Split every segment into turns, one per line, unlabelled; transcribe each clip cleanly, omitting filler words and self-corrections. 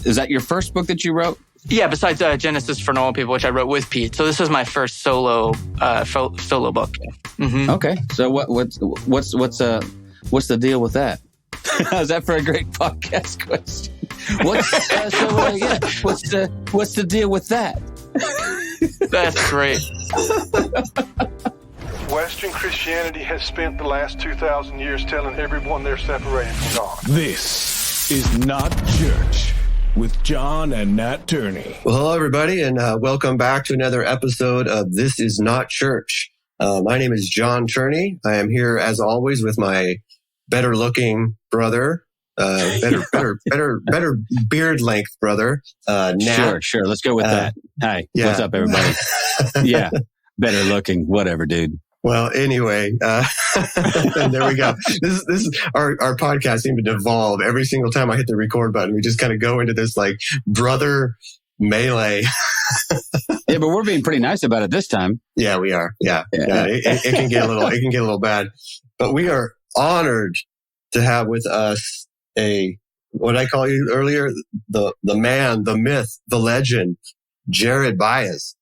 is that your first book that you wrote?
Yeah, besides Genesis for Normal People, which I wrote with Pete. So this is my first solo book. Mm-hmm.
Okay. So what's the deal with that? Is that for a great podcast question? What's the deal with that?
That's great.
Western Christianity has spent the last 2,000 years telling everyone they're separated from God.
This is Not Church with John and Nat Turney.
Well, hello, everybody, and welcome back to another episode of This is Not Church. My name is John Turney. I am here, as always, with my better-looking brother, better beard length brother, Nat.
Sure. Let's go with that. Hi, yeah. What's up, everybody? Yeah, better looking, whatever, dude.
Well, anyway, and there we go. This is our podcast seemed to devolve every single time I hit the record button. We just kind of go into this like brother melee.
Yeah, but we're being pretty nice about it this time.
Yeah, we are. Yeah. It can get a little bad, but we are honored to have with us what did I call you earlier? The man, the myth, the legend, Jared Byas.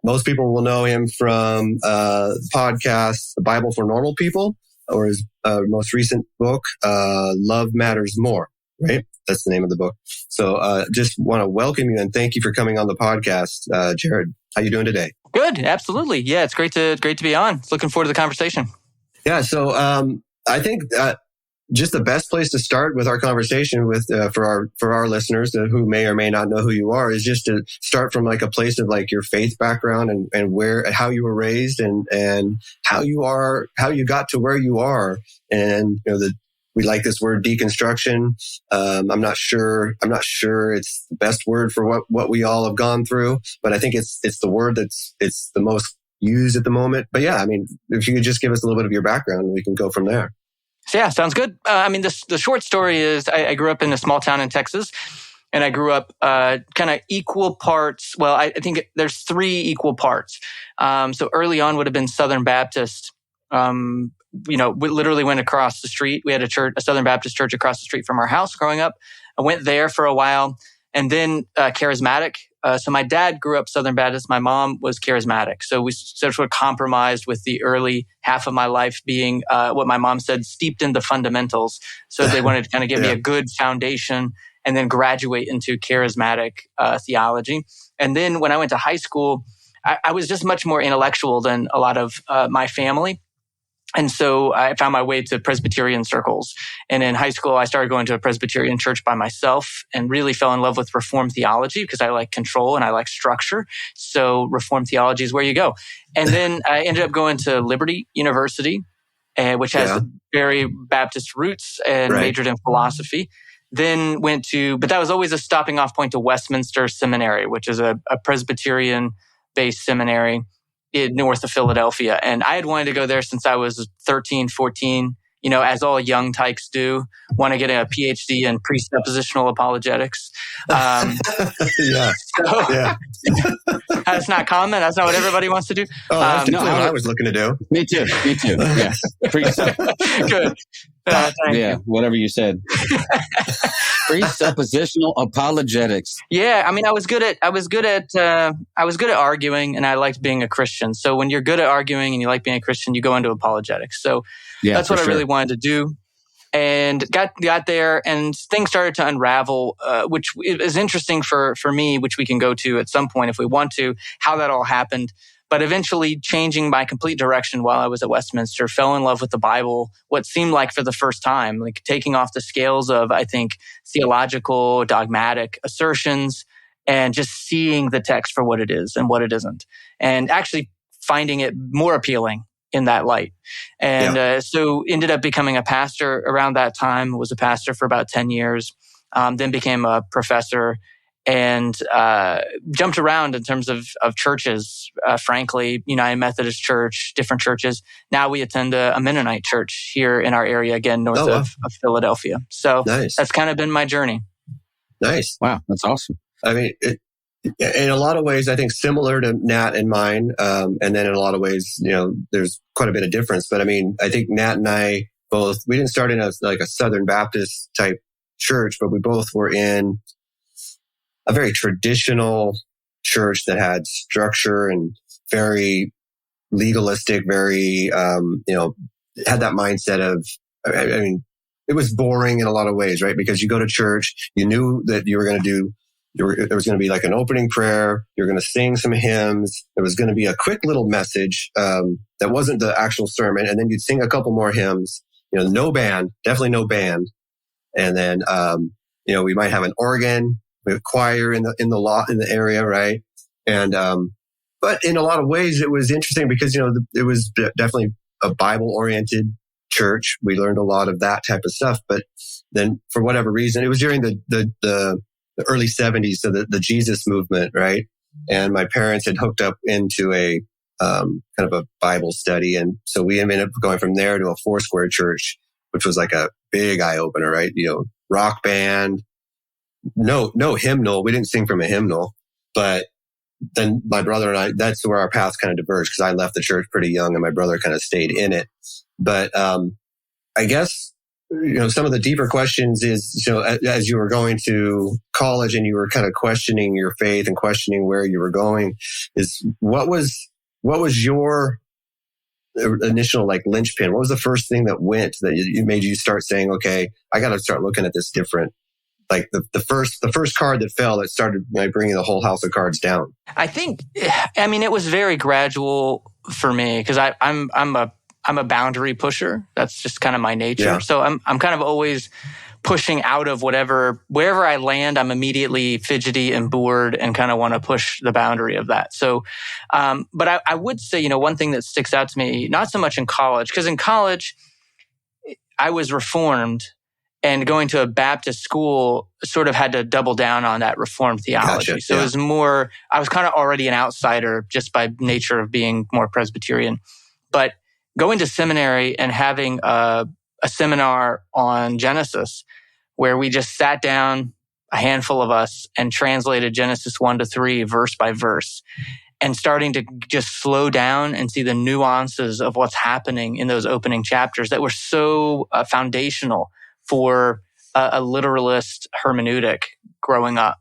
Most people will know him from podcast, The Bible for Normal People, or his most recent book, Love Matters More, right? That's the name of the book. So just want to welcome you and thank you for coming on the podcast, Jared. How you doing today?
Good, absolutely. Yeah, it's great to be on. Looking forward to the conversation.
Yeah, so I think just the best place to start with our conversation with for our listeners who may or may not know who you are is just to start from like a place of like your faith background and how you were raised and how you got to where you are. And we like this word deconstruction. I'm not sure it's the best word for what we all have gone through, but I think it's the word it's the most used at the moment. But yeah, I mean, if you could just give us a little bit of your background, we can go from there.
Yeah, sounds good. The short story is I grew up in a small town in Texas, and I grew up kind of equal parts. Well, I think there's 3 equal parts. So early on would have been Southern Baptist. We literally went across the street. We had a Southern Baptist church across the street from our house growing up. I went there for a while, and then charismatic. So my dad grew up Southern Baptist. My mom was charismatic. So we sort of compromised with the early half of my life being what my mom said, steeped in the fundamentals. So they wanted to kind of give me a good foundation and then graduate into charismatic theology. And then when I went to high school, I was just much more intellectual than a lot of my family. And so I found my way to Presbyterian circles. And in high school, I started going to a Presbyterian church by myself and really fell in love with Reformed theology because I like control and I like structure. So Reformed theology is where you go. And then I ended up going to Liberty University, which has very Baptist roots, and majored in philosophy. Then but that was always a stopping off point to Westminster Seminary, which is a Presbyterian-based seminary north of Philadelphia. And I had wanted to go there since I was 13, 14, as all young tykes do, want to get a PhD in presuppositional apologetics. That's not common. That's not what everybody wants to do.
Oh, that's what I was looking to do.
Me too. Yeah.
Good.
Yeah, whatever you said. Presuppositional apologetics.
Yeah, I mean, I was good at arguing, and I liked being a Christian. So when you're good at arguing and you like being a Christian, you go into apologetics. So that's what I really wanted to do, and got there, and things started to unravel, which is interesting for me, which we can go to at some point if we want to, how that all happened. But eventually changing my complete direction while I was at Westminster, fell in love with the Bible, what seemed like for the first time, like taking off the scales of, I think, theological, dogmatic assertions and just seeing the text for what it is and what it isn't. And actually finding it more appealing in that light. And so ended up becoming a pastor around that time, was a pastor for about 10 years, then became a professor, and jumped around in terms of churches, frankly, United Methodist Church, different churches. Now we attend a Mennonite church here in our area, again, north of Philadelphia. So that's kind of been my journey.
Nice.
Wow, that's awesome.
I mean, in a lot of ways, I think similar to Nat and mine. And then in a lot of ways, there's quite a bit of difference. But I mean, I think Nat and I we didn't start in a Southern Baptist type church, but we both were in a very traditional church that had structure and very legalistic, very, had that mindset of, I mean, it was boring in a lot of ways, right? Because you go to church, you knew that you were going to do, there was going to be like an opening prayer. You're going to sing some hymns. There was going to be a quick little message that wasn't the actual sermon. And then you'd sing a couple more hymns, no band, definitely no band. And then, we might have an organ, we have choir in the area, right? And, but in a lot of ways, it was interesting because, it was definitely a Bible oriented church. We learned a lot of that type of stuff. But then for whatever reason, it was during the early 70s. So the Jesus movement, right? And my parents had hooked up into a, kind of a Bible study. And so we ended up going from there to a Foursquare church, which was like a big eye opener, right? Rock band, no hymnal. We didn't sing from a hymnal, but then my brother and I, that's where our paths kind of diverged because I left the church pretty young and my brother kind of stayed in it. But, I guess, some of the deeper questions is, as you were going to college and you were kind of questioning your faith and questioning where you were going, is what was your initial like linchpin? What was the first thing that you made you start saying, okay, I got to start looking at this different? Like the first card that fell that started bringing the whole house of cards down.
I think, it was very gradual for me because I'm a boundary pusher. That's just kind of my nature. Yeah. So I'm kind of always pushing out of wherever I land, I'm immediately fidgety and bored and kind of want to push the boundary of that. So, but I would say, one thing that sticks out to me, not so much in college, because in college, I was Reformed and going to a Baptist school sort of had to double down on that Reformed theology. Gotcha. So yeah. It was more, I was kind of already an outsider just by nature of being more Presbyterian. But going to seminary and having a seminar on Genesis where we just sat down, a handful of us, and translated Genesis 1-3 verse by verse and starting to just slow down and see the nuances of what's happening in those opening chapters that were so foundational for a literalist hermeneutic growing up,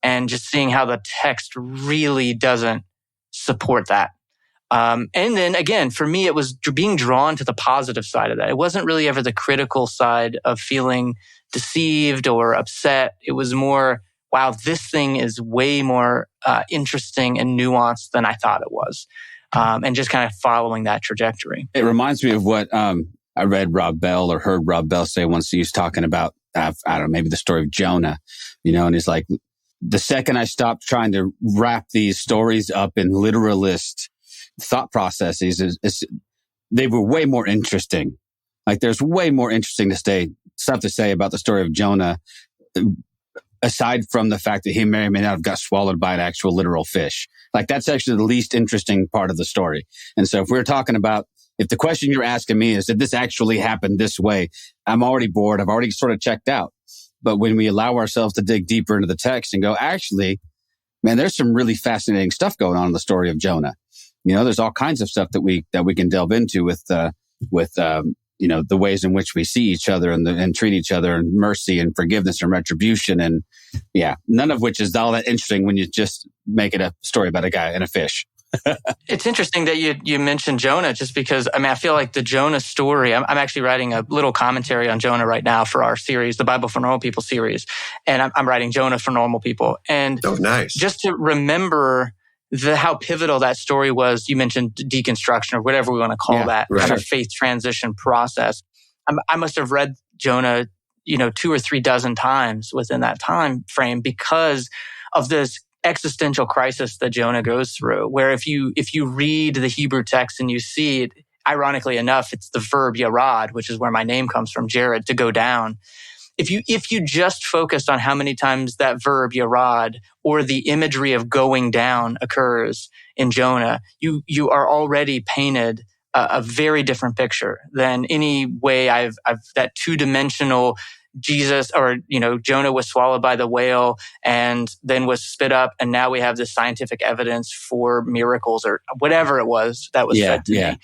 and just seeing how the text really doesn't support that. And then again, for me, it was being drawn to the positive side of that. It wasn't really ever the critical side of feeling deceived or upset. It was more, wow, this thing is way more interesting and nuanced than I thought it was. And just kind of following that trajectory.
It reminds me of what I read Rob Bell or heard Rob Bell say once. He was talking about, I don't know, maybe the story of Jonah, and he's like, the second I stopped trying to wrap these stories up in literalist thought processes, they were way more interesting. Like there's way more interesting stuff to say about the story of Jonah, aside from the fact that he may or may not have got swallowed by an actual literal fish. Like that's actually the least interesting part of the story. And so if we're talking about, if the question you're asking me is, did this actually happen this way? I'm already bored. I've already sort of checked out. But when we allow ourselves to dig deeper into the text and go, actually, man, there's some really fascinating stuff going on in the story of Jonah. There's all kinds of stuff that we can delve into with the ways in which we see each other and treat each other, and mercy and forgiveness and retribution. And yeah, none of which is all that interesting when you just make it a story about a guy and a fish.
It's interesting that you mentioned Jonah, just because, I feel like the Jonah story, I'm actually writing a little commentary on Jonah right now for our series, the Bible for Normal People series. And I'm writing Jonah for Normal People. And
nice.
Just to remember how pivotal that story was. You mentioned deconstruction or whatever we want to call that, right. Kind of faith transition process. I must have read Jonah, 2 or 3 dozen times within that time frame because of this existential crisis that Jonah goes through, where if you read the Hebrew text and you see it, ironically enough, it's the verb yarad, which is where my name comes from, Jared, to go down. If you just focused on how many times that verb yarad or the imagery of going down occurs in Jonah, you are already painted a very different picture than any way I've that two-dimensional Jesus, or, Jonah was swallowed by the whale and then was spit up. And now we have this scientific evidence for miracles or whatever it was that was fed to me.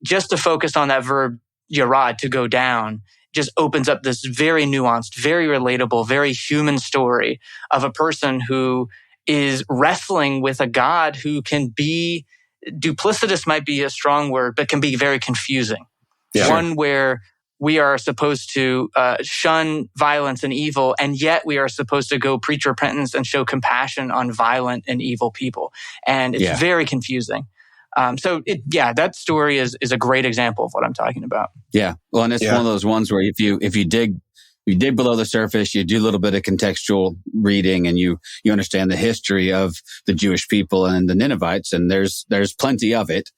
Just to focus on that verb yarad, to go down, just opens up this very nuanced, very relatable, very human story of a person who is wrestling with a God who can be, duplicitous might be a strong word, but can be very confusing.
Yeah.
One where we are supposed to shun violence and evil, and yet we are supposed to go preach repentance and show compassion on violent and evil people. And it's very confusing. That story is a great example of what I'm talking about.
Yeah. Well, and it's one of those ones where if you dig below the surface, you do a little bit of contextual reading, and you understand the history of the Jewish people and the Ninevites, and there's plenty of it.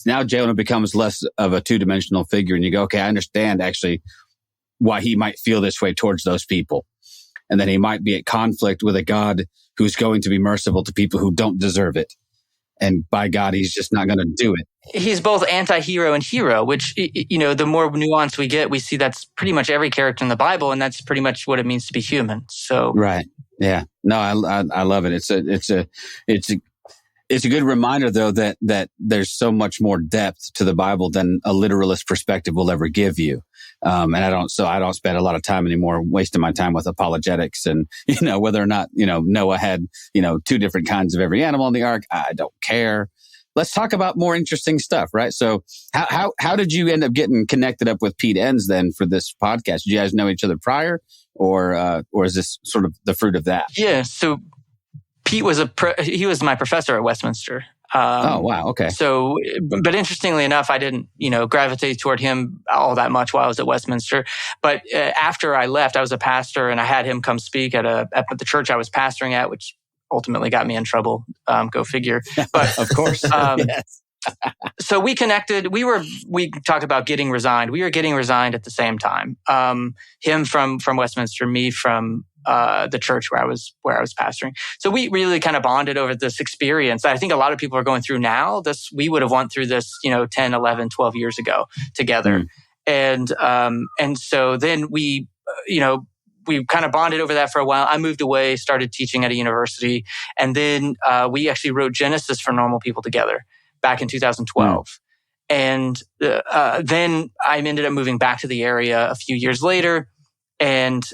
Now Jonah becomes less of a two-dimensional figure, and you go, okay, I understand actually why he might feel this way towards those people. And then he might be at conflict with a God who's going to be merciful to people who don't deserve it. And by God, he's just not going to do it.
He's both anti-hero and hero, which, the more nuance we get, we see that's pretty much every character in the Bible, and that's pretty much what it means to be human. So,
right. Yeah. No, I love it. It's a good reminder, though, that there's so much more depth to the Bible than a literalist perspective will ever give you. And I don't spend a lot of time anymore wasting my time with apologetics and, whether or not, Noah had, 2 different kinds of every animal in the ark. I don't care. Let's talk about more interesting stuff, right? So how did you end up getting connected up with Pete Enns then for this podcast? Did you guys know each other prior, or is this sort of the fruit of that?
Yeah. So Pete was he was my professor at Westminster.
Oh, wow. Okay.
So, but interestingly enough, I didn't, gravitate toward him all that much while I was at Westminster. But after I left, I was a pastor, and I had him come speak at the church I was pastoring at, which ultimately got me in trouble. Go figure. But
of course. Yes.
So we connected. We talked about getting resigned. We were getting resigned at the same time. Him from Westminster, me from the church where I was pastoring. So we really kind of bonded over this experience. I think a lot of people are going through now. We would have went through this, 10, 11, 12 years ago together. And so then we kind of bonded over that for a while. I moved away, started teaching at a university. And then we actually wrote Genesis for Normal People together back in 2012. And then I ended up moving back to the area a few years later. And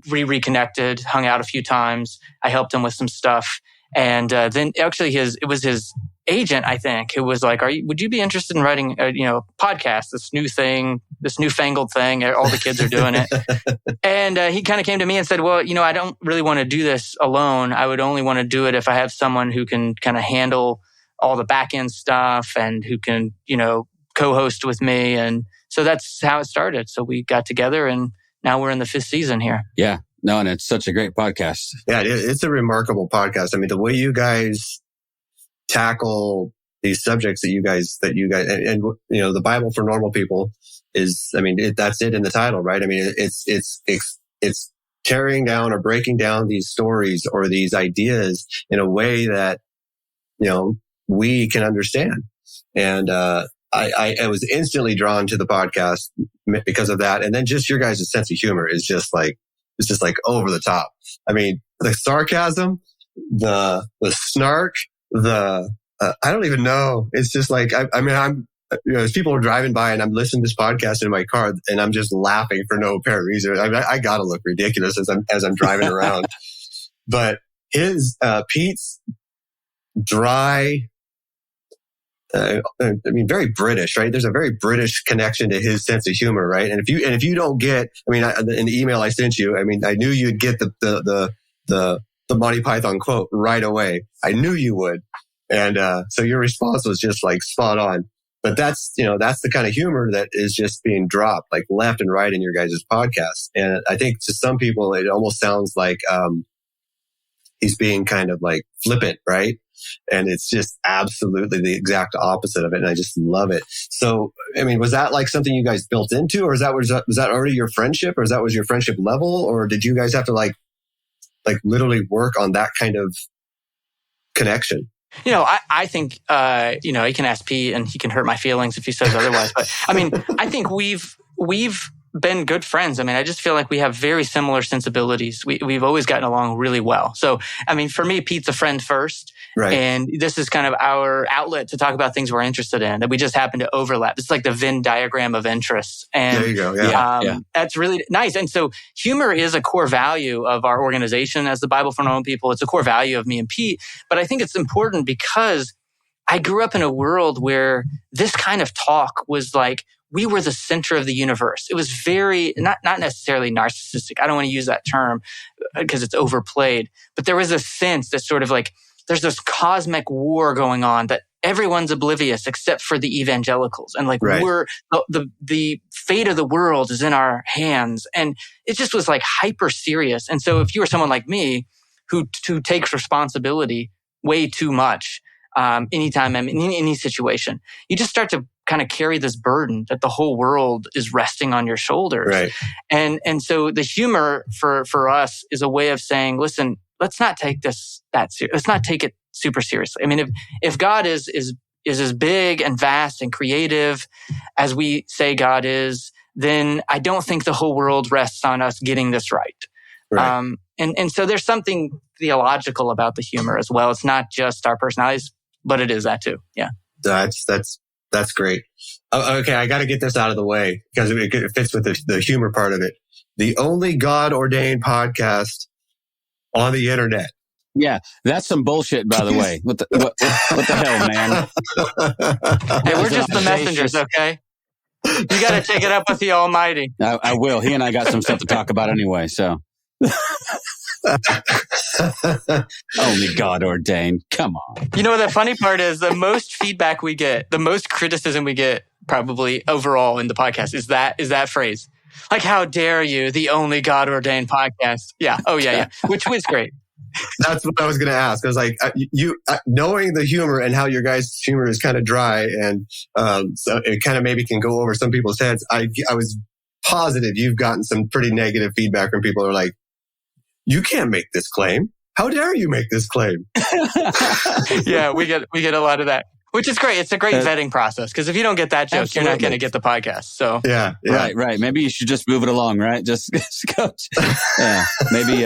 reconnected, hung out a few times. I helped him with some stuff, and then actually it was his agent, I think, who was like, "Would you be interested in writing a podcast? This newfangled thing. All the kids are doing it." And he kind of came to me and said, "Well, I don't really want to do this alone. I would only want to do it if I have someone who can kind of handle all the back end stuff and who can co-host with me." And so that's how it started. So we got together, and now we're in the 5th season here.
Yeah. No, and it's such a great podcast.
Yeah, it's a remarkable podcast. I mean, the way you guys tackle these subjects that you guys, and the Bible for Normal People is, that's it in the title, right? I mean, it's tearing down or breaking down these stories or these ideas in a way that, we can understand. And, I was instantly drawn to the podcast because of that. And then just your guys' sense of humor is just like over the top. I mean, the sarcasm, the snark, I don't even know. It's just like, as people are driving by and I'm listening to this podcast in my car and I'm just laughing for no apparent reason. I gotta look ridiculous as I'm driving around. But Pete's dry, very British, right? There's a very British connection to his sense of humor, right? And if you don't get, in the email I sent you, I knew you'd get the Monty Python quote right away. I knew you would, and so your response was just like spot on. But that's the kind of humor that is just being dropped like left and right in your guys' podcast. And I think to some people it almost sounds like he's being kind of like flippant, right? And it's just absolutely the exact opposite of it. And I just love it. So, was that like something you guys built into, or was that already your friendship, or was your friendship level, or did you guys have to like literally work on that kind of connection?
I think, you can ask Pete and he can hurt my feelings if he says otherwise. But I think we've been good friends. I mean, I just feel like we have very similar sensibilities. We've always gotten along really well. So, I mean, for me, Pete's a friend first.
Right.
And this is kind of our outlet to talk about things we're interested in that we just happen to overlap. It's like the Venn diagram of interests. And
there you go. Yeah.
That's really nice. And so humor is a core value of our organization as the Bible for Normal People. It's a core value of me and Pete. But I think it's important because I grew up in a world where this kind of talk was like, we were the center of the universe. It was very, not necessarily narcissistic. I don't want to use that term because it's overplayed. But there was a sense that sort of like, there's this cosmic war going on that everyone's oblivious except for the evangelicals. And like we're, the fate of the world is in our hands. And it just was like hyper serious. And so if you were someone like me who takes responsibility way too much, anytime I'm in any situation, you just start to kind of carry this burden that the whole world is resting on your shoulders.
Right.
And so the humor for us is a way of saying, listen, let's not take this that serious. Let's not take it super seriously. I mean, if God is as big and vast and creative as we say God is, then I don't think the whole world rests on us getting this right. And so there's something theological about the humor as well. It's not just our personalities, but it is that too. Yeah.
That's great. Okay, I got to get this out of the way because it fits with the humor part of it. The only God-ordained podcast on the internet.
Yeah, that's some bullshit, by the way. What the hell, man?
Hey, we're just the messengers, okay? You got to take it up with the Almighty.
I will. He and I got some stuff to talk about anyway, so. Only God ordained. Come on.
You know what the funny part is? The most feedback we get, the most criticism we get probably overall in the podcast is that phrase. Like, how dare you, the only God ordained podcast. Yeah. Oh, yeah. Which was great.
That's what I was going to ask. I was like, knowing the humor and how your guys' humor is kind of dry and so it kind of maybe can go over some people's heads. I was positive you've gotten some pretty negative feedback from people who are like, you can't make this claim. How dare you make this claim?
Yeah, we get a lot of that, which is great. It's a great vetting process because if you don't get that joke, You're not going to get the podcast. So
yeah.
Right. Maybe you should just move it along, right? Just go. Yeah, maybe.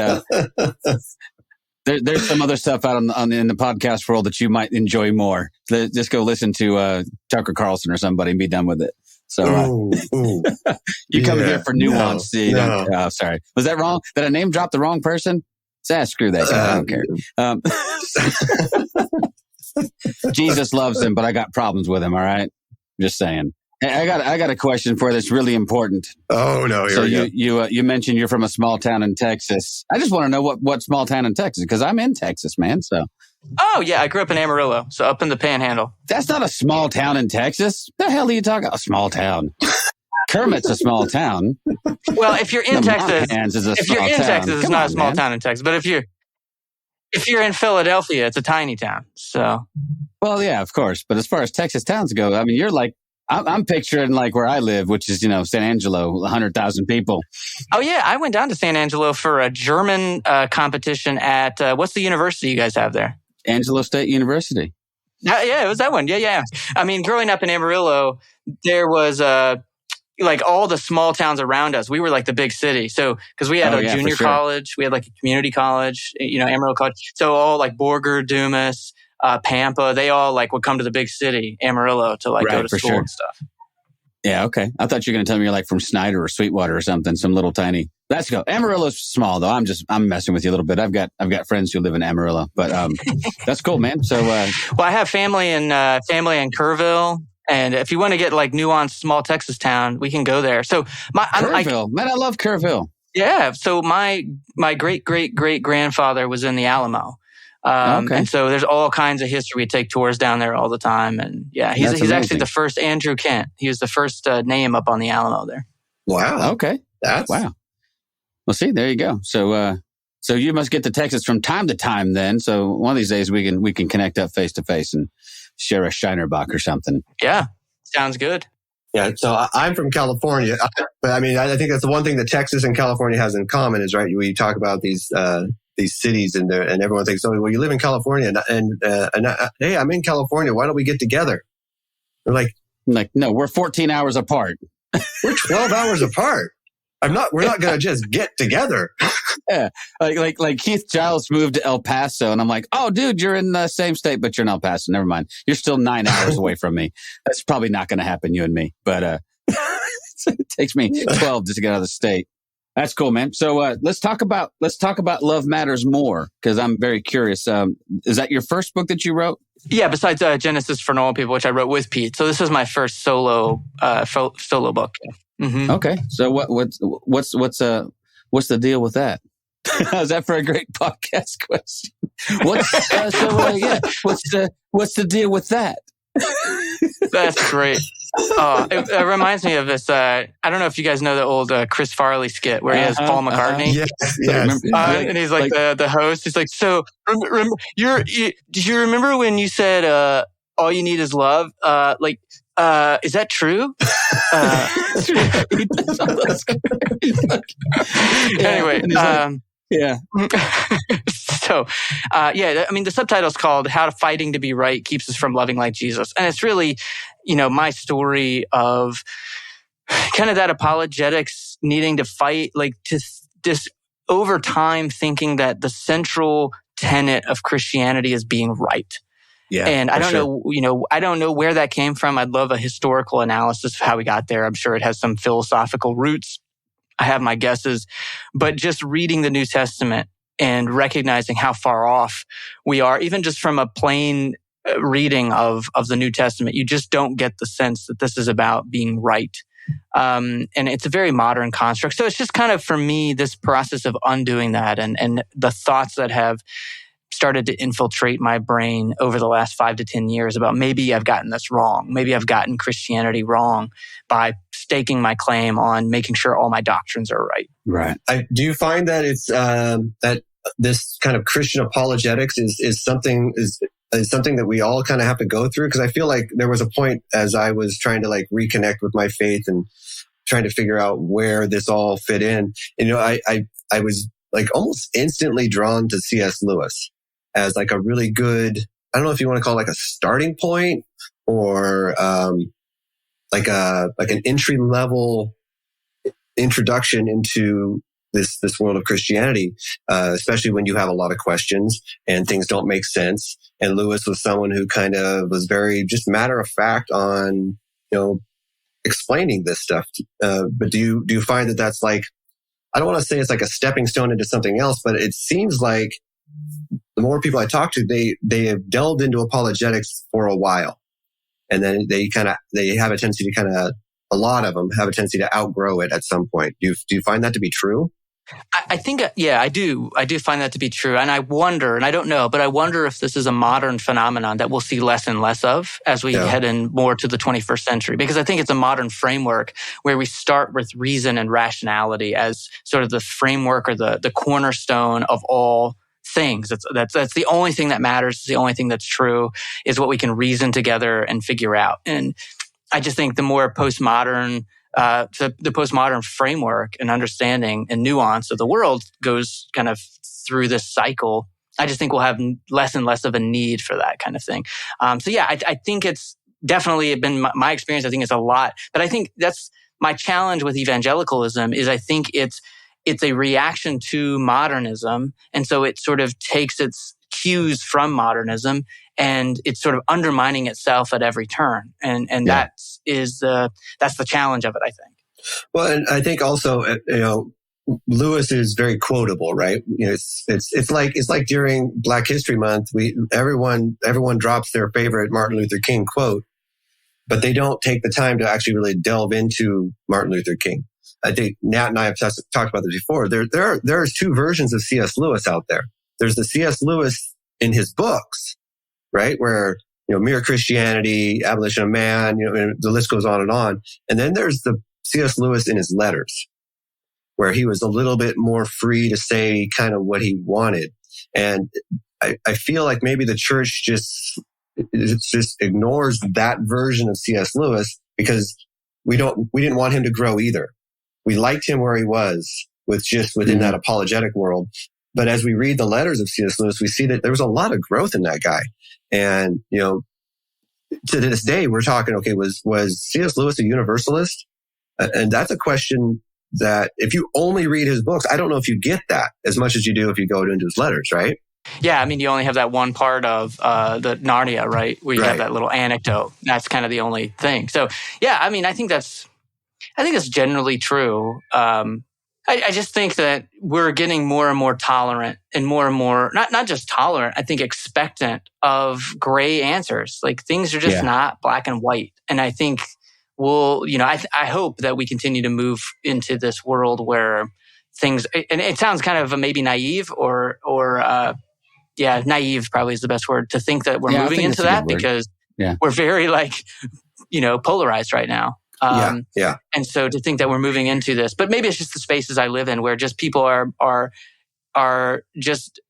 There's some other stuff out in the podcast world that you might enjoy more. Just go listen to Tucker Carlson or somebody and be done with it. So you come here for nuance. No. Oh, sorry. Was that wrong? Did I name drop the wrong person? Screw that guy. I don't care. Jesus loves him, but I got problems with him. All right. Just saying. Hey, I got a question for you that's really important.
Oh no!
So you mentioned you're from a small town in Texas. I just want to know what small town in Texas, because I'm in Texas, man. So.
Oh yeah, I grew up in Amarillo, so up in the Panhandle.
That's not a small town in Texas. The hell are you talking about? A small town. Kermit's a small town.
Well, if you're in Texas, it's not a small town in Texas. But if you're in Philadelphia, it's a tiny town. So.
Well, yeah, of course. But as far as Texas towns go, I mean, you're like. I'm picturing like where I live, which is, San Angelo, 100,000 people.
Oh, yeah. I went down to San Angelo for a German competition at, what's the university you guys have there?
Angelo State University.
Yeah, it was that one. Yeah. I mean, growing up in Amarillo, there was like all the small towns around us. We were like the big city. So, because we had a junior college, we had like a community college, Amarillo College. So all like Borger, Dumas, Pampa, they all like would come to the big city, Amarillo, to like go to school and stuff.
Yeah, okay. I thought you were going to tell me you're like from Snyder or Sweetwater or something, some little tiny. Let's go. Amarillo's small though. I'm messing with you a little bit. I've got friends who live in Amarillo, but that's cool, man. So,
well, I have family in Kerrville, and if you want to get like nuanced small Texas town, we can go there. So
Kerrville, man, I love Kerrville.
Yeah. So my great grandfather was in the Alamo. And so there's all kinds of history. We take tours down there all the time. And yeah, he's actually the first Andrew Kent. He was the first name up on the Alamo there.
Wow.
Okay. Wow. Well, see, there you go. So you must get to Texas from time to time then. So one of these days we can connect up face to face and share a Shinerbach or something.
Yeah. Sounds good.
Yeah. So I'm from California, but I mean, I think that's the one thing that Texas and California has in common is, right, we talk about these cities and everyone thinks, oh, well, you live in California and hey, I'm in California. Why don't we get together? They're like,
no, we're 14 hours apart.
We're 12 hours apart. We're not going to just get together.
Yeah. Like Keith Giles moved to El Paso and I'm like, oh, dude, you're in the same state, but you're in El Paso. Never mind. You're still 9 hours away from me. That's probably not going to happen, you and me. But it takes me 12 just to get out of the state. That's cool, man. So let's talk about Love Matters More, because I'm very curious. Is that your first book that you wrote?
Yeah, besides Genesis for Normal People, which I wrote with Pete. So this is my first solo book. Mm-hmm.
Okay. So what's the deal with that? Is that for a great podcast question? What's the deal with that?
That's great. Oh, it reminds me of this. I don't know if you guys know the old Chris Farley skit where he has Paul McCartney.
Yes.
And he's like the host. He's like, so did you remember when you said all you need is love? Is that true? Anyway,
yeah.
So, I mean, the subtitle's called "How Fighting to Be Right Keeps Us from Loving Like Jesus," and it's really, my story of kind of that apologetics needing to fight, like to this over time, thinking that the central tenet of Christianity is being right.
Yeah,
and I don't know, I don't know where that came from. I'd love a historical analysis of how we got there. I'm sure it has some philosophical roots. I have my guesses, but just reading the New Testament and recognizing how far off we are, even just from a plain reading of the New Testament, you just don't get the sense that this is about being right. And it's a very modern construct. So it's just kind of, for me, this process of undoing that and the thoughts that have started to infiltrate my brain over the last 5 to 10 years about maybe I've gotten this wrong. Maybe I've gotten Christianity wrong by staking my claim on making sure all my doctrines are right.
Right.
Do you find that it's that this kind of Christian apologetics is something that we all kind of have to go through? Because I feel like there was a point as I was trying to like reconnect with my faith and trying to figure out where this all fit in. I was like almost instantly drawn to C.S. Lewis as like a really good, I don't know if you want to call it like a starting point or like an entry level introduction into this world of Christianity, especially when you have a lot of questions and things don't make sense. And Lewis was someone who kind of was very just matter of fact on, explaining this stuff. But do you find that that's like, I don't want to say it's like a stepping stone into something else, but it seems like the more people I talk to, they have delved into apologetics for a while. And then they have a tendency to a lot of them have a tendency to outgrow it at some point. Do you find that to be true?
I think, I do. I do find that to be true. And I wonder, and I don't know, but I wonder if this is a modern phenomenon that we'll see less and less of as we head in more to the 21st century. Because I think it's a modern framework where we start with reason and rationality as sort of the framework or the cornerstone of all things. That's the only thing that matters. It's the only thing that's true is what we can reason together and figure out. And I just think the more postmodern the postmodern framework and understanding and nuance of the world goes kind of through this cycle, I just think we'll have less and less of a need for that kind of thing. I think it's definitely been my experience. I think it's a lot, but I think that's my challenge with evangelicalism is I think it's a reaction to modernism. And so it sort of takes its cues from modernism and it's sort of undermining itself at every turn. And that's the challenge of it, I think.
Well, and I think also, Lewis is very quotable, right? It's like during Black History Month, everyone drops their favorite Martin Luther King quote, but they don't take the time to actually really delve into Martin Luther King. I think Nat and I have talked about this before. There's two versions of C.S. Lewis out there. There's the C.S. Lewis in his books, right? Where, Mere Christianity, Abolition of Man, and the list goes on. And then there's the C.S. Lewis in his letters, where he was a little bit more free to say kind of what he wanted. And I feel like maybe the church just ignores that version of C.S. Lewis because we didn't want him to grow either. We liked him where he was within that apologetic world. But as we read the letters of C.S. Lewis, we see that there was a lot of growth in that guy. And, to this day, we're talking, okay, was C.S. Lewis a universalist? And that's a question that if you only read his books, I don't know if you get that as much as you do if you go into his letters, right?
Yeah, I mean, you only have that one part of the Narnia, right? Where you have that little anecdote. That's kind of the only thing. So, yeah, I mean, I think that's generally true. I just think that we're getting more and more tolerant and more, not just tolerant, I think expectant of gray answers. Like things are just not black and white. And I think I hope that we continue to move into this world where things, and it sounds kind of maybe naive or naive probably is the best word, to think that we're moving into that because we're very polarized right now. And so to think that we're moving into this, but maybe it's just the spaces I live in where just people are just,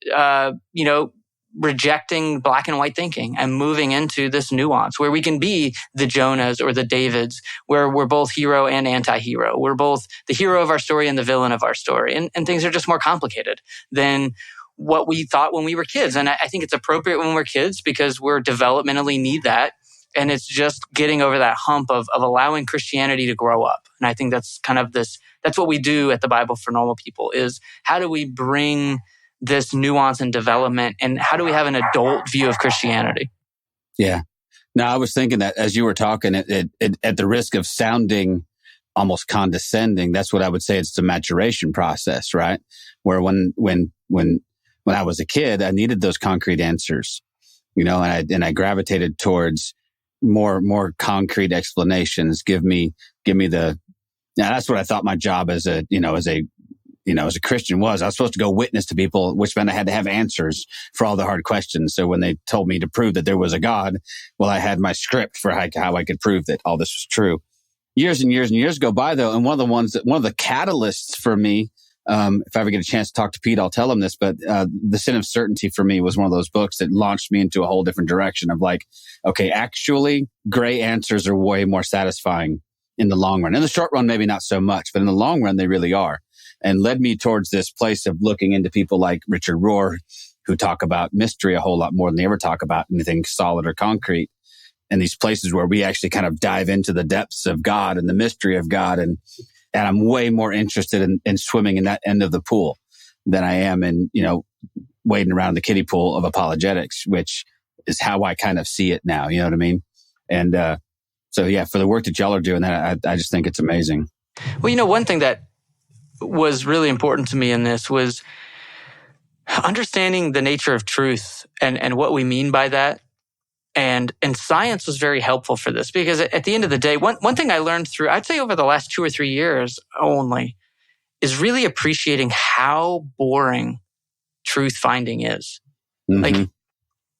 rejecting black and white thinking and moving into this nuance where we can be the Jonahs or the Davids, where we're both hero and anti-hero. We're both the hero of our story and the villain of our story. And things are just more complicated than what we thought when we were kids. And I think it's appropriate when we're kids because we're developmentally need that. And it's just getting over that hump of allowing Christianity to grow up. And I think that's kind of that's what we do at the Bible for Normal People is how do we bring this nuance and development and how do we have an adult view of Christianity? Yeah.
No, I was thinking that as you were talking, it at the risk of sounding almost condescending, that's what I would say. It's the maturation process, right? Where when I was a kid, I needed those concrete answers, and I gravitated towards more concrete explanations. Give me the. Now that's what I thought my job as a Christian was. I was supposed to go witness to people, which meant I had to have answers for all the hard questions. So when they told me to prove that there was a God, well, I had my script for how I could prove that all this was true. Years and years and years go by though, and one of the catalysts for me. If I ever get a chance to talk to Pete, I'll tell him this, but The Sin of Certainty for me was one of those books that launched me into a whole different direction of like, okay, actually, gray answers are way more satisfying in the long run. In the short run, maybe not so much, but in the long run, they really are. And led me towards this place of looking into people like Richard Rohr, who talk about mystery a whole lot more than they ever talk about anything solid or concrete. And these places where we actually kind of dive into the depths of God and the mystery of God. And I'm way more interested in swimming in that end of the pool than I am in, wading around the kiddie pool of apologetics, which is how I kind of see it now. You know what I mean? And so, yeah, for the work that y'all are doing, I just think it's amazing.
Well, one thing that was really important to me in this was understanding the nature of truth and what we mean by that. And science was very helpful for this because at the end of the day, one thing I learned through, I'd say over the last 2 or 3 years only, is really appreciating how boring truth finding is. Mm-hmm. Like,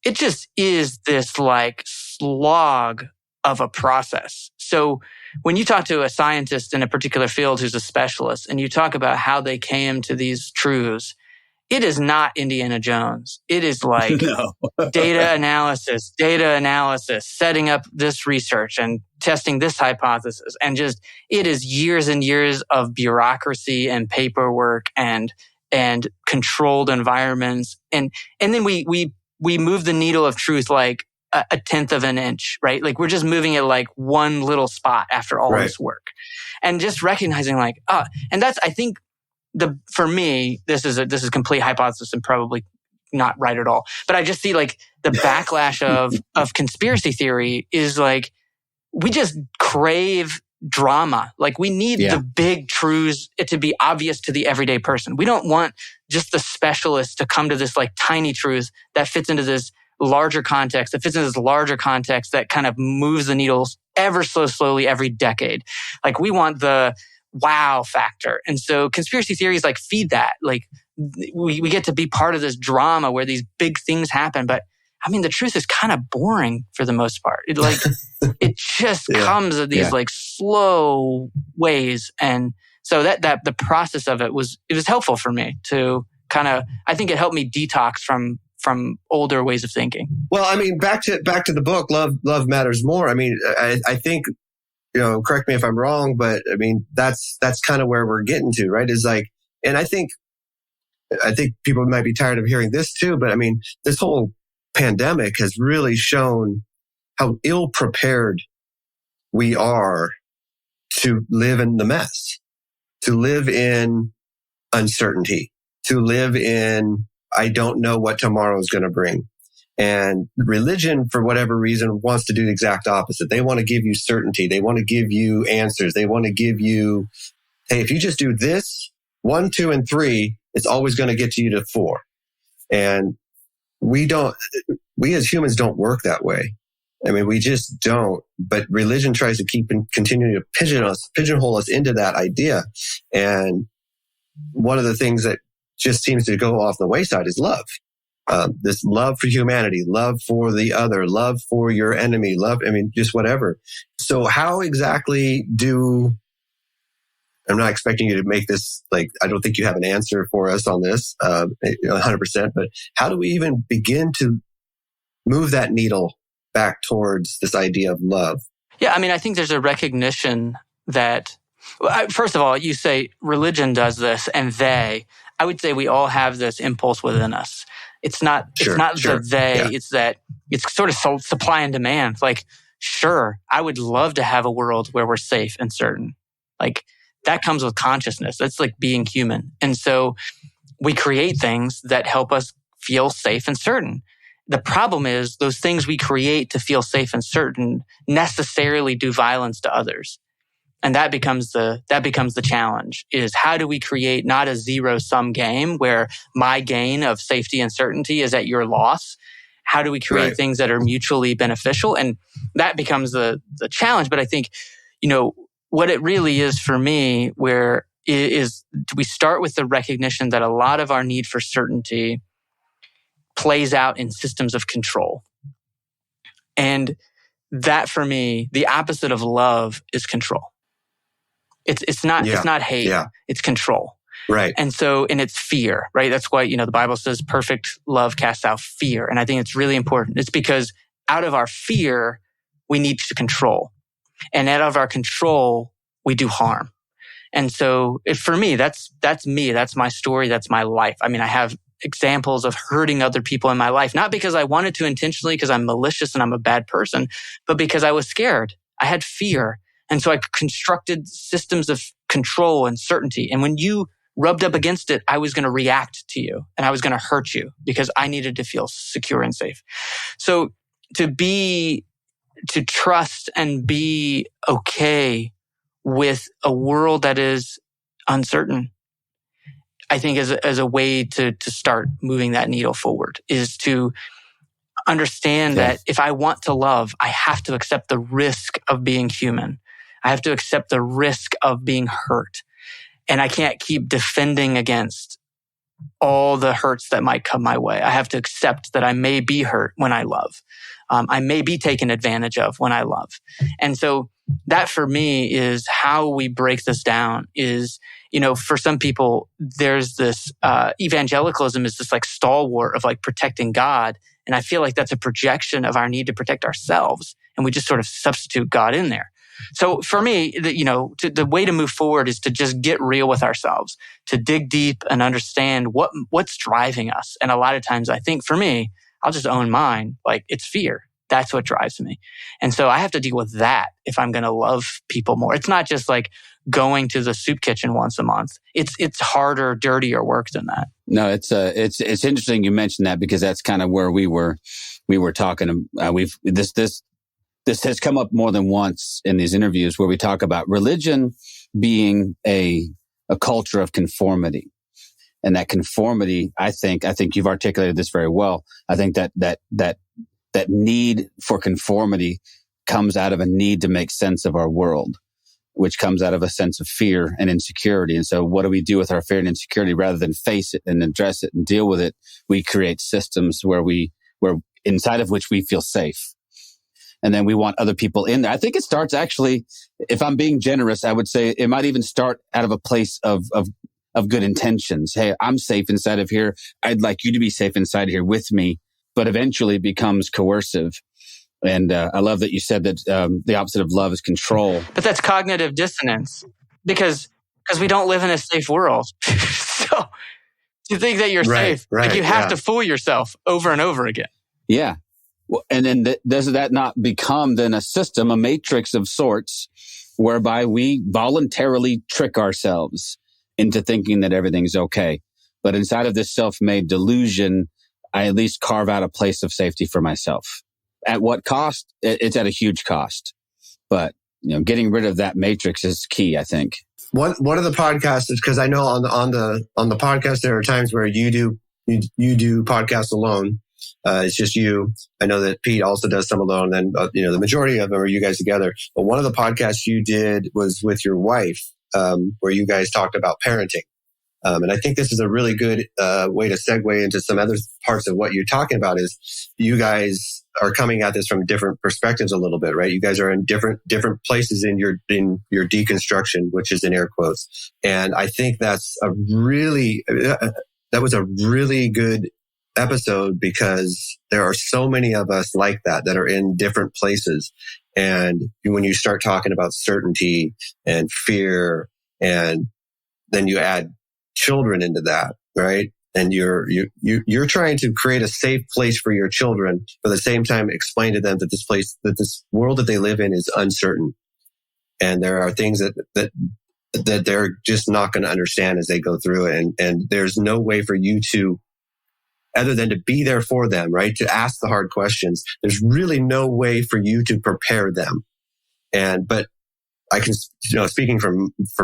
it just is this like slog of a process. So when you talk to a scientist in a particular field who's a specialist and you talk about how they came to these truths, it is not Indiana Jones. It is like data analysis, setting up this research and testing this hypothesis. And just, it is years and years of bureaucracy and paperwork and controlled environments. And then we move the needle of truth like a tenth of an inch, right? Like we're just moving it like one little spot after all this work. And just recognizing like, and that's, I think, for me, this is complete hypothesis and probably not right at all. But I just see like the backlash of conspiracy theory is like, we just crave drama. Like we need the big truths to be obvious to the everyday person. We don't want just the specialist to come to this like tiny truth that fits into this larger context, that kind of moves the needles ever so slowly every decade. Like we want the wow factor. And so conspiracy theories like feed that. Like we get to be part of this drama where these big things happen. But I mean, the truth is kind of boring for the most part. It like, it just comes at these like slow ways. And so that the process of it was helpful for me to kind of, I think it helped me detox from older ways of thinking.
Well, I mean, back to the book, Love Matters More. I mean, I think, correct me if I'm wrong, but I mean, that's kind of where we're getting to, right? Is like, and I think people might be tired of hearing this too, but I mean, this whole pandemic has really shown how ill prepared we are to live in the mess, to live in uncertainty, to live in, I don't know what tomorrow is going to bring. And religion, for whatever reason, wants to do the exact opposite. They want to give you certainty. They want to give you answers. They want to give you, hey, if you just do this, 1, 2, and 3, it's always going to get you to 4. And we as humans don't work that way. I mean, we just don't. But religion tries to keep and continue to pigeonhole us into that idea. And one of the things that just seems to go off the wayside is love. This love for humanity, love for the other, love for your enemy, just whatever. So how exactly I'm not expecting you to make this, I don't think you have an answer for us on this, 100%, but how do we even begin to move that needle back towards this idea of love?
Yeah, I mean, I think there's a recognition that, first of all, you say religion does this and I would say we all have this impulse within us. It's not the they, yeah. It's that it's sort of supply and demand. Sure, I would love to have a world where we're safe and certain. That comes with consciousness. That's like being human. And so we create things that help us feel safe and certain. The problem is those things we create to feel safe and certain necessarily do violence to others. And that becomes the challenge, is how do we create not a zero-sum game where my gain of safety and certainty is at your loss? How do we create things that are mutually beneficial? And that becomes the challenge. But I think, what it really is for me, where is we start with the recognition that a lot of our need for certainty plays out in systems of control. And that, for me, the opposite of love is control. It's not hate. Yeah. It's control.
Right.
And it's fear, right? That's why, the Bible says perfect love casts out fear. And I think it's really important. It's because out of our fear, we need to control. And out of our control, we do harm. And so for me, that's me. That's my story. That's my life. I mean, I have examples of hurting other people in my life, not because I wanted to intentionally, because I'm malicious and I'm a bad person, but because I was scared. I had fear. And so I constructed systems of control and certainty. And when you rubbed up against it, I was going to react to you and I was going to hurt you because I needed to feel secure and safe. So to trust and be okay with a world that is uncertain, I think as a way to start moving that needle forward, is to understand that if I want to love, I have to accept the risk of being human. I have to accept the risk of being hurt. And I can't keep defending against all the hurts that might come my way. I have to accept that I may be hurt when I love. I may be taken advantage of when I love. And so that for me is how we break this down is, for some people, there's this evangelicalism is this stalwart of protecting God. And I feel like that's a projection of our need to protect ourselves. And we just sort of substitute God in there. So for me, the way to move forward is to just get real with ourselves, to dig deep and understand what's driving us. And a lot of times I think for me, I'll just own mine. It's fear. That's what drives me. And so I have to deal with that if I'm going to love people more. It's not just going to the soup kitchen once a month. It's harder, dirtier work than that.
No, it's interesting you mentioned that, because that's kind of where we were talking. This has come up more than once in these interviews where we talk about religion being a culture of conformity. And that conformity, I think you've articulated this very well. I think that need for conformity comes out of a need to make sense of our world, which comes out of a sense of fear and insecurity. And so what do we do with our fear and insecurity? Rather than face it and address it and deal with it, we create systems where inside of which we feel safe. And then we want other people in there. I think it starts actually, if I'm being generous, I would say it might even start out of a place of good intentions. Hey, I'm safe inside of here. I'd like you to be safe inside here with me, but eventually it becomes coercive. And I love that you said that the opposite of love is control.
But that's cognitive dissonance because we don't live in a safe world. So to think that you're safe, you have to fool yourself over and over again.
Yeah. Well, and then does that not become then a system, a matrix of sorts whereby we voluntarily trick ourselves into thinking that everything's okay. But inside of this self-made delusion, I at least carve out a place of safety for myself. At what cost? It's at a huge cost. But getting rid of that matrix is key, I think.
One of the podcasts is, because I know on the podcast there are times where you do podcasts alone. It's just you. I know that Pete also does some alone, and the majority of them are you guys together. But one of the podcasts you did was with your wife, where you guys talked about parenting. And I think this is a really good way to segue into some other parts of what you're talking about. Is you guys are coming at this from different perspectives a little bit, right? You guys are in different places in your deconstruction, which is in air quotes. And I think that was a really good episode, because there are so many of us like that are in different places. And when you start talking about certainty and fear, and then you add children into that, right? And you're trying to create a safe place for your children, but at the same time explain to them that this world that they live in is uncertain, and there are things that they're just not going to understand as they go through it, and there's no way for you to, other than to be there for them, right? To ask the hard questions. There's really no way for you to prepare them, but I can, speaking for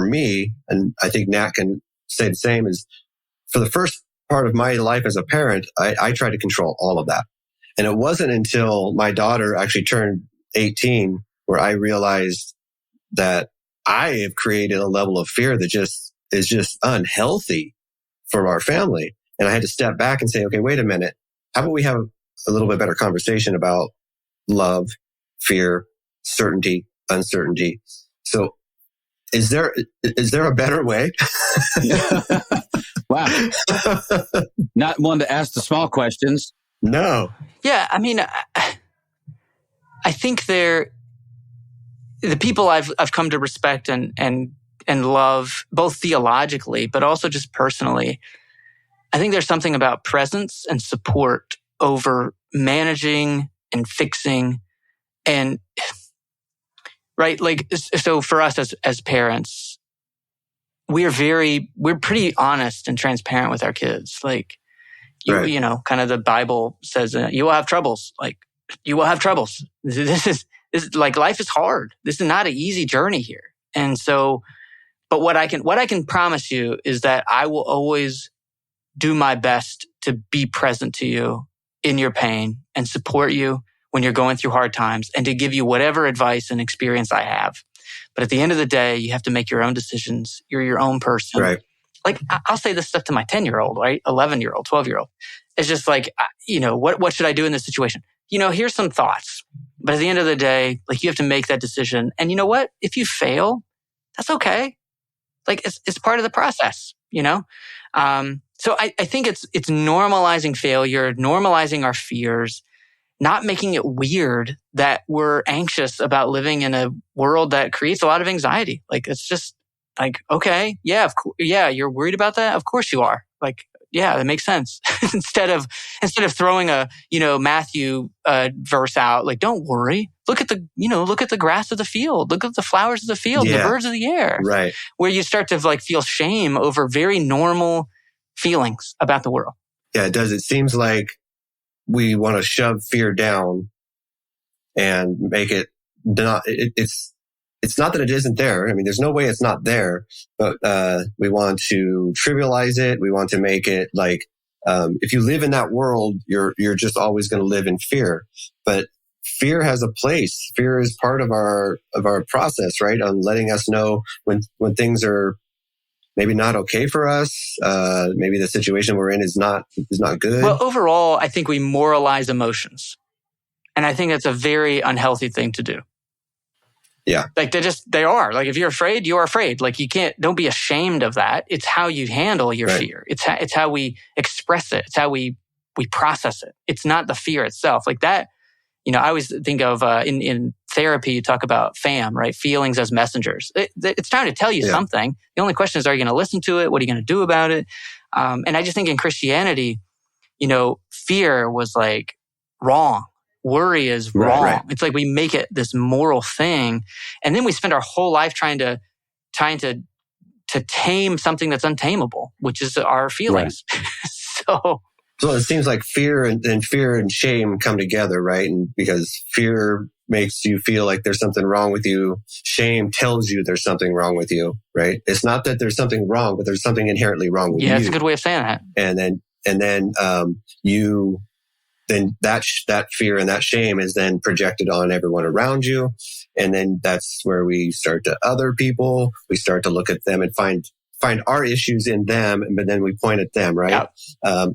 me, and I think Nat can say the same, is for the first part of my life as a parent, I tried to control all of that. And it wasn't until my daughter actually turned 18 where I realized that I have created a level of fear that is just unhealthy for our family. And I had to step back and say, okay, wait a minute. How about we have a little bit better conversation about love, fear, certainty, uncertainty? So is there a better way?
Wow. Not one to ask the small questions.
No.
Yeah, I mean, I think the people I've come to respect and love, both theologically, but also just personally, I think there's something about presence and support over managing and fixing, and right, like, so for us as parents, we're pretty honest and transparent with our kids. Like, kind of the Bible says, you will have troubles. Like, you will have troubles. This is like, life is hard. This is not an easy journey here. And so, but what I can promise you is that I will always do my best to be present to you in your pain and support you when you're going through hard times, and to give you whatever advice and experience I have. But at the end of the day, you have to make your own decisions. You're your own person.
Right.
Like, I'll say this stuff to my 10-year-old, right? 11-year-old, 12-year-old. It's just like, what should I do in this situation? Here's some thoughts. But at the end of the day, like, you have to make that decision. And you know what? If you fail, that's okay. Like, it's part of the process, So I think it's normalizing failure, normalizing our fears, not making it weird that we're anxious about living in a world that creates a lot of anxiety. Like, it's just like, okay, yeah, you're worried about that? Of course you are. Like, yeah, that makes sense. instead of throwing a, Matthew verse out, like, don't worry. Look at the grass of the field. Look at the flowers of the field, the birds of the air.
Right.
Where you start to like feel shame over very normal feelings about the world.
Yeah, it does. It seems like we want to shove fear down and make it not, it's not that it isn't there. I mean, there's no way it's not there, but we want to trivialize it. We want to make it like, if you live in that world, you're just always going to live in fear. But fear has a place. Fear is part of our process, right? On letting us know when things are maybe not okay for us. Maybe the situation we're in is not good.
Well, overall, I think we moralize emotions. And I think that's a very unhealthy thing to do.
Yeah.
Like, they are. Like, if you're afraid, you're afraid. Like, don't be ashamed of that. It's how you handle your fear. It's how we express it. It's how we process it. It's not the fear itself. Like that, I always think of, in therapy, you talk about FAM, right? Feelings as messengers. It's trying to tell you something. The only question is, are you going to listen to it? What are you going to do about it? And I just think in Christianity, fear was like wrong. worry is wrong.
Right.
It's like we make it this moral thing, and then we spend our whole life trying to tame something that's untamable, which is our feelings. Right.
So it seems like fear and shame come together, right? And because fear makes you feel like there's something wrong with you, shame tells you there's something wrong with you, right? It's not that there's something wrong, but there's something inherently wrong with you.
Yeah, that's a good way of saying that.
And then that fear and that shame is then projected on everyone around you. And then that's where we start to other people. We start to look at them and find our issues in them, but then we point at them, right? Yep.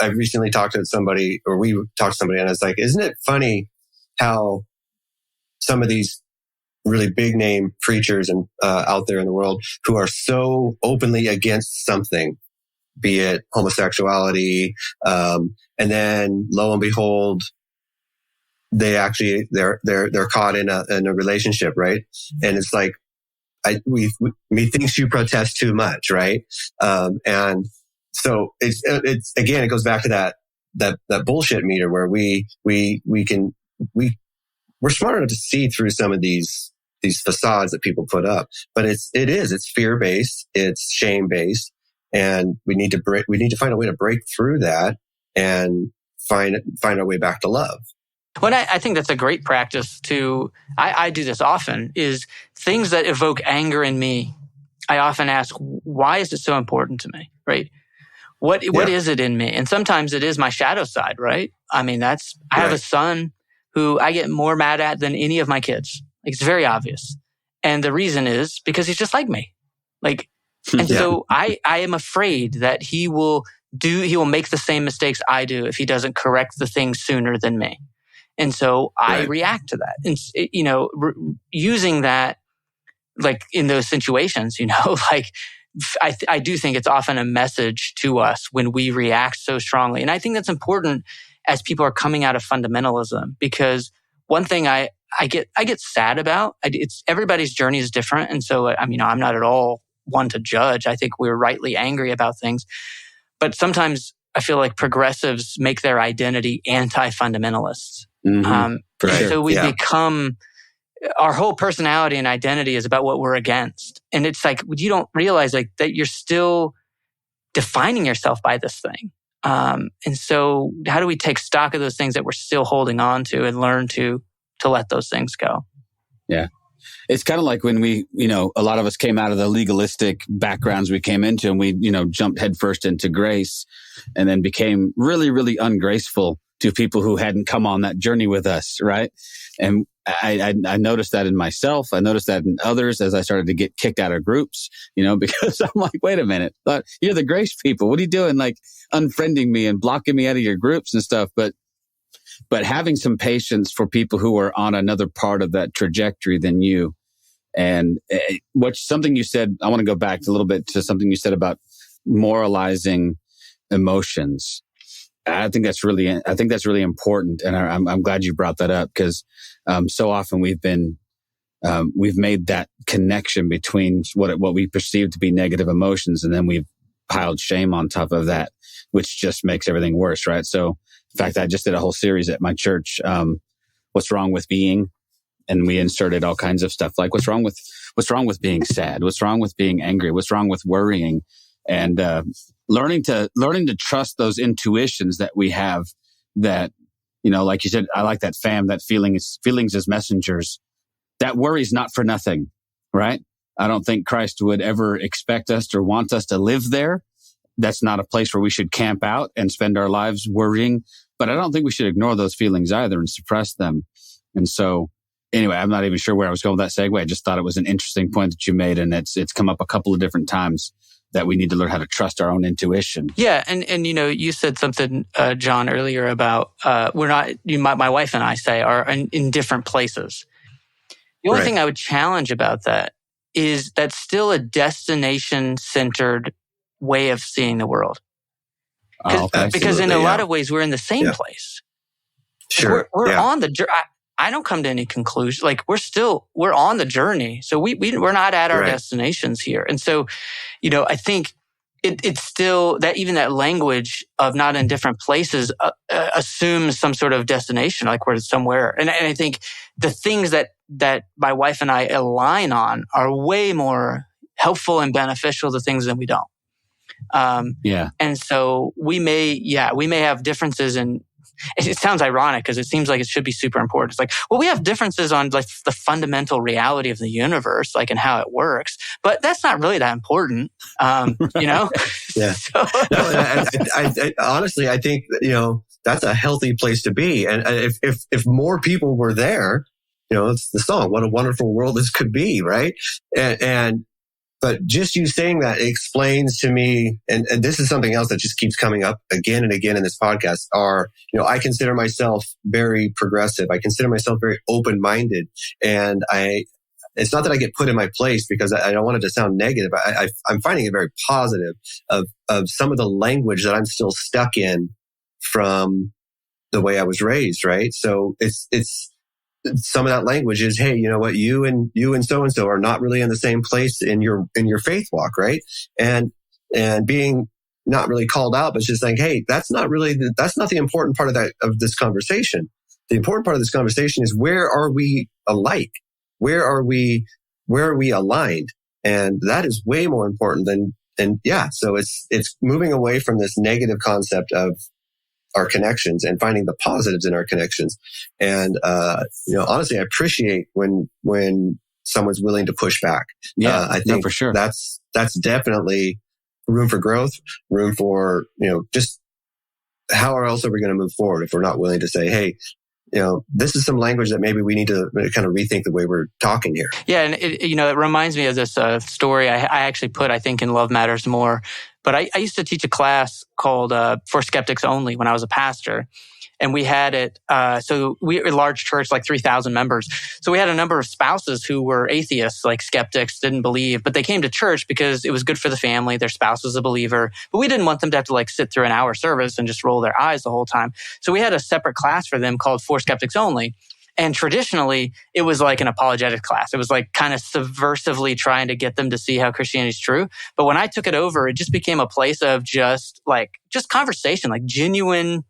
I recently talked to somebody, or we talked to somebody, and I was like, isn't it funny how some of these really big name preachers and out there in the world who are so openly against something, be it homosexuality, and then lo and behold, they're caught in a relationship, right? And it's like, methinks you protest too much, right? And so it's again, it goes back to that bullshit meter where we're smart enough to see through some of these facades that people put up, but it's fear based, it's shame based, and we need to find a way to break through that and find our way back to love.
Well, I think that's a great practice to, I do this often, is things that evoke anger in me. I often ask, why is it so important to me, right? What is it in me? And sometimes it is my shadow side, right? I mean, I have a son who I get more mad at than any of my kids. Like, it's very obvious. And the reason is because he's just like me. Like, and so I am afraid that he will make the same mistakes I do if he doesn't correct the things sooner than me. And so I react to that. And, using that, like in those situations, like I do think it's often a message to us when we react so strongly. And I think that's important as people are coming out of fundamentalism, because one thing I get sad about, everybody's journey is different. And so, I'm not at all one to judge. I think we're rightly angry about things. But sometimes I feel like progressives make their identity anti-fundamentalists. Mm-hmm. So we become, our whole personality and identity is about what we're against. And it's like, you don't realize like that you're still defining yourself by this thing. And so how do we take stock of those things that we're still holding on to and learn to let those things go? Yeah.
It's kind of like when we, a lot of us came out of the legalistic backgrounds we came into, and we, jumped headfirst into grace and then became really, really ungraceful to people who hadn't come on that journey with us, right? And I noticed that in myself. I noticed that in others as I started to get kicked out of groups, because I'm like, wait a minute, you're the grace people. What are you doing? Like unfriending me and blocking me out of your groups and stuff. But having some patience for people who are on another part of that trajectory than you. And something you said, I want to go back a little bit to something you said about moralizing emotions. I think that's really important. And I'm glad you brought that up, because so often we've made that connection between what we perceive to be negative emotions, and then we've piled shame on top of that, which just makes everything worse, right? So, in fact, I just did a whole series at my church, what's wrong with being, and we inserted all kinds of stuff like what's wrong with being sad, what's wrong with being angry, what's wrong with worrying, and learning to trust those intuitions that we have. That, like you said, I like that feelings as messengers. That worry's not for nothing, right? I don't think Christ would ever expect us or want us to live there. That's not a place where we should camp out and spend our lives worrying. But I don't think we should ignore those feelings either and suppress them. And so, anyway, I'm not even sure where I was going with that segue. I just thought it was an interesting point that you made, and it's come up a couple of different times that we need to learn how to trust our own intuition.
Yeah, and you said something, John, earlier about we're not. My wife and I are in different places. The only thing I would challenge about that is that's still a destination-centered way of seeing the world. Because in a lot of ways, we're in the same place.
Sure.
We're on the journey. I don't come to any conclusion. Like we're on the journey. So we're not at our destinations here. And so, I think it's still that even that language of not in different places assumes some sort of destination, like we're somewhere. And I think the things that my wife and I align on are way more helpful and beneficial to things than we don't. And so we may have differences in. It sounds ironic because it seems like it should be super important. It's like, well, we have differences on like the fundamental reality of the universe, like and how it works, but that's not really that important, you know?
Yeah.
So.
No, I honestly, I think, that's a healthy place to be. And if more people were there, it's the song, "What a Wonderful World This Could Be," right? But just you saying that explains to me, and this is something else that just keeps coming up again and again in this podcast, I consider myself very progressive. I consider myself very open-minded. And it's not that I get put in my place because I don't want it to sound negative. I'm finding it very positive of some of the language that I'm still stuck in from the way I was raised, right? So it's some of that language is, hey, you know what, you and so-and-so are not really in the same place in your faith walk, right? And being not really called out, but just saying, hey, that's not the important part of this conversation. The important part of this conversation is, where are we alike? Where are we aligned? And that is way more important so it's moving away from this negative concept of our connections and finding the positives in our connections. And, honestly, I appreciate when someone's willing to push back. I think
for sure.
That's definitely room for growth, room for, just how else are we going to move forward if we're not willing to say, hey, this is some language that maybe we need to kind of rethink the way we're talking here.
Yeah. And it reminds me of this story I actually put, I think, in Love Matters More. But I used to teach a class called For Skeptics Only when I was a pastor. And we had it, so we were a large church, like 3,000 members. So we had a number of spouses who were atheists, like skeptics, didn't believe, but they came to church because it was good for the family. Their spouse was a believer, but we didn't want them to have to like sit through an hour service and just roll their eyes the whole time. So we had a separate class for them called For Skeptics Only. And traditionally, it was like an apologetic class. It was like kind of subversively trying to get them to see how Christianity is true. But when I took it over, it just became a place of just conversation, like genuine,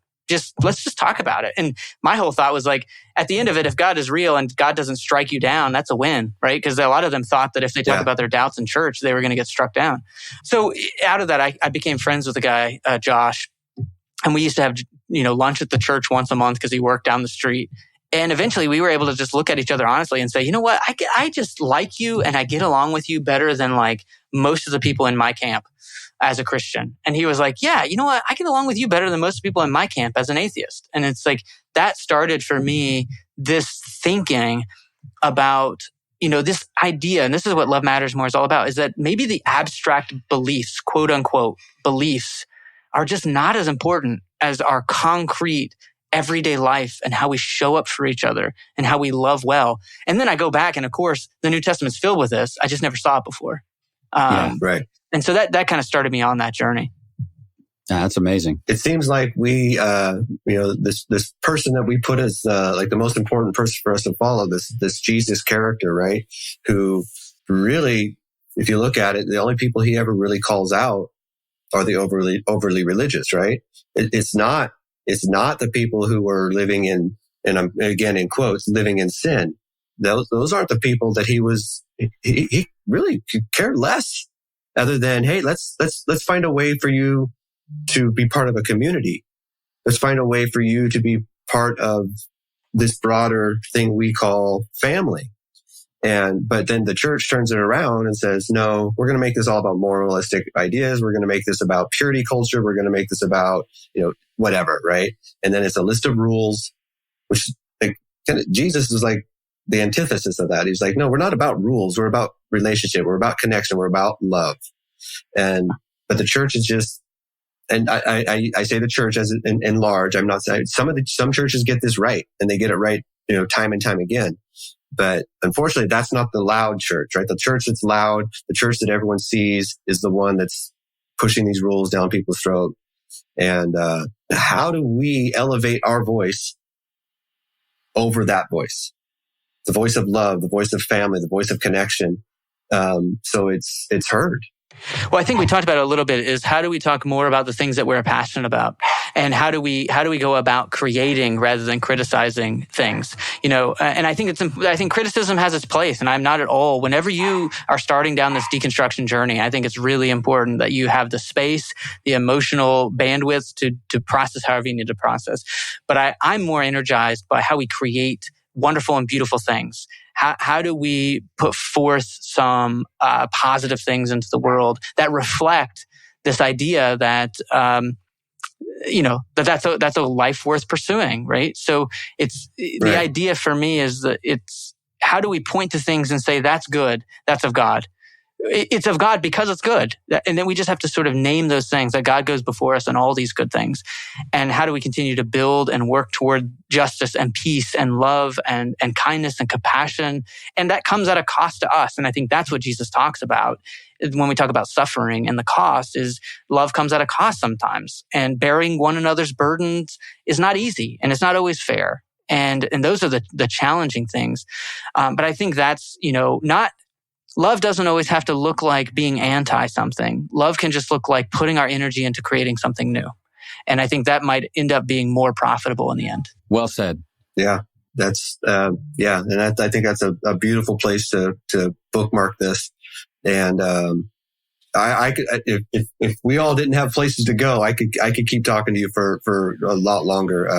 let's just talk about it. And my whole thought was like, at the end of it, if God is real and God doesn't strike you down, that's a win, right? Because a lot of them thought that if they talk about their doubts in church, they were going to get struck down. So out of that, I became friends with a guy, Josh, and we used to have, lunch at the church once a month because he worked down the street. And eventually we were able to just look at each other honestly and say, you know what, I just like you and I get along with you better than like most of the people in my camp as a Christian. And he was like, yeah, you know what, I get along with you better than most people in my camp as an atheist. And it's like, that started for me this thinking about, this idea, and this is what Love Matters More is all about, is that maybe the abstract beliefs, quote unquote beliefs, are just not as important as our concrete everyday life and how we show up for each other and how we love well. And then I go back, and of course, the New Testament's filled with this. I just never saw it before.
Right.
And so that kind of started me on that journey.
Yeah, that's amazing.
It seems like we, this person that we put as like the most important person for us to follow, this Jesus character, right? Who really, if you look at it, the only people he ever really calls out are the overly religious, right? It's not the people who were living in, and I'm again in quotes, living in sin. Those aren't the people that he really cared less, other than, hey, let's find a way for you to be part of a community. Let's find a way for you to be part of this broader thing we call family. But then the church turns it around and says, no, we're going to make this all about moralistic ideas. We're going to make this about purity culture. We're going to make this about, whatever, right? And then it's a list of rules, which Jesus is like the antithesis of that. He's like, no, we're not about rules. We're about relationship. We're about connection. We're about love. But the church is just, and I say the church as in large. I'm not saying some churches get this right, and they get it right, time and time again. But unfortunately, that's not the loud church, right? The church that's loud, the church that everyone sees, is the one that's pushing these rules down people's throat. And how do we elevate our voice over that voice? The voice of love, the voice of family, the voice of connection. So it's heard.
Well, I think we talked about it a little bit, is how do we talk more about the things that we're passionate about? And how do we go about creating rather than criticizing things? And I think criticism has its place, and I'm not at all. Whenever you are starting down this deconstruction journey, I think it's really important that you have the space, the emotional bandwidth to process however you need to process. But I'm more energized by how we create wonderful and beautiful things. How do we put forth some positive things into the world that reflect this idea that that's a life worth pursuing, right? So it's the idea for me is that it's how do we point to things and say that's good, that's of God. It's of God because it's good. And then we just have to sort of name those things, that God goes before us in all these good things. And how do we continue to build and work toward justice and peace and love and kindness and compassion? And that comes at a cost to us. And I think that's what Jesus talks about when we talk about suffering, and the cost is love comes at a cost sometimes. And bearing one another's burdens is not easy, and it's not always fair. And those are the challenging things. But I think that's, not... Love doesn't always have to look like being anti something. Love can just look like putting our energy into creating something new. And I think that might end up being more profitable in the end.
Well said.
Yeah, that's, and I think that's a beautiful place to bookmark this. And, I could, if we all didn't have places to go, I could keep talking to you for a lot longer.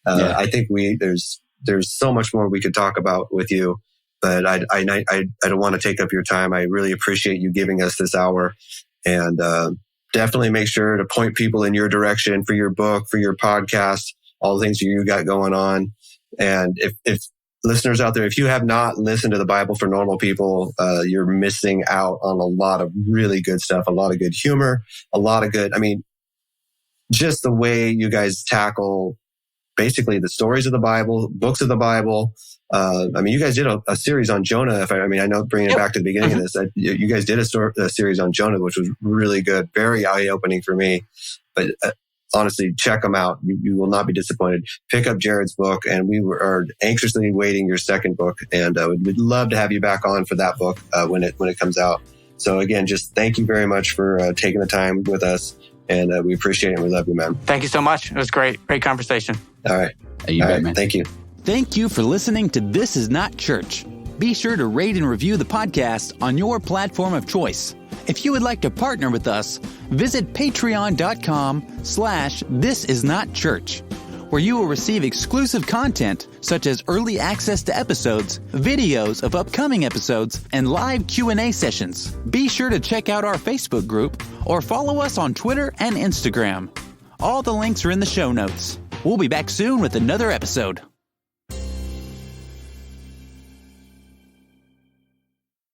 I think there's so much more we could talk about with you. But I don't want to take up your time. I really appreciate you giving us this hour, and definitely make sure to point people in your direction for your book, for your podcast, all the things you got going on. And if listeners out there, if you have not listened to the Bible for Normal People, you're missing out on a lot of really good stuff, a lot of good humor, a lot of good, just the way you guys tackle basically the stories of the Bible, books of the Bible. You guys did a series on Jonah. I know bringing it back to the beginning of this, you guys did a series on Jonah, which was really good, very eye-opening for me. But honestly, check them out. You will not be disappointed. Pick up Jared's book, and we are anxiously waiting your second book. And we'd love to have you back on for that book when it comes out. So again, just thank you very much for taking the time with us. And we appreciate it, and we love you, man.
Thank you so much. It was great. Great conversation.
All right.
You bet, man.
Thank you.
Thank you for listening to This Is Not Church. Be sure to rate and review the podcast on your platform of choice. If you would like to partner with us, visit patreon.com/thisisnotchurch, where you will receive exclusive content such as early access to episodes, videos of upcoming episodes, and live Q&A sessions. Be sure to check out our Facebook group or follow us on Twitter and Instagram. All the links are in the show notes. We'll be back soon with another episode.